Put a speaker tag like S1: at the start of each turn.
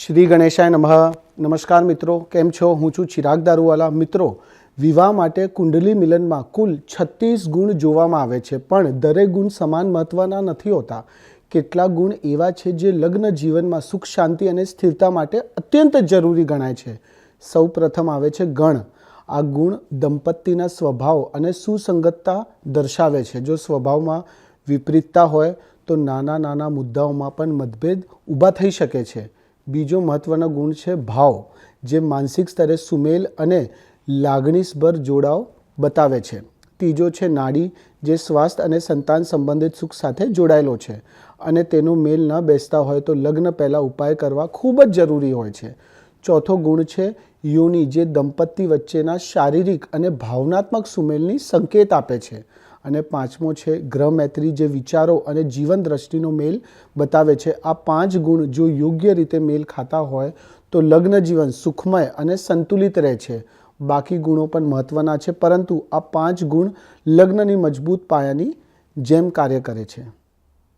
S1: શ્રી ગણેશાય નમઃ। નમસ્કાર મિત્રો, કેમ છો? હું છું ચિરાગ દારૂવાલા। મિત્રો, વિવાહ માટે કુંડલી મિલનમાં કુલ 36 ગુણ જોવામાં આવે છે, પણ દરેક ગુણ સમાન મહત્વના નથી હોતા। કેટલાક ગુણ એવા છે જે લગ્ન જીવનમાં સુખ, શાંતિ અને સ્થિરતા માટે અત્યંત જરૂરી ગણાય છે। સૌ પ્રથમ આવે છે ગણ। આ ગુણ દંપતીના સ્વભાવ અને સુસંગતતા દર્શાવે છે। જો સ્વભાવમાં વિપરીતતા હોય તો નાના નાના મુદ્દાઓમાં પણ મતભેદ ઊભા થઈ શકે છે। બીજો મહત્વનો ગુણ છે ભાવ, જે માનસિક સ્તરે સુમેલ અને લાગણીસભર જોડાવ બતાવે છે। ત્રીજો છે નાડી, જે સ્વાસ્થ્ય અને સંતાન સંબંધિત સુખ સાથે જોડાયેલો છે અને તેનો મેલ ન બેસતા હોય તો લગ્ન પહેલાં ઉપાય કરવા ખૂબ જ જરૂરી હોય છે। ચોથો ગુણ છે યોનિ, જે દંપતી વચ્ચેના શારીરિક અને ભાવનાત્મક સુમેલની સંકેત આપે છે। અને પાંચમો છે ગ્રહમૈત્રી, જે વિચારો અને જીવન દ્રષ્ટિનો મેલ બતાવે છે। આ 5 ગુણ જો યોગ્ય રીતે મેલ ખાતા હોય તો લગ્ન જીવન સુખમય અને સંતુલિત રહે છે। બાકી ગુણો પણ મહત્વના છે, પરંતુ આ 5 ગુણ લગ્નની મજબૂત પાયાની જેમ કાર્ય કરે છે।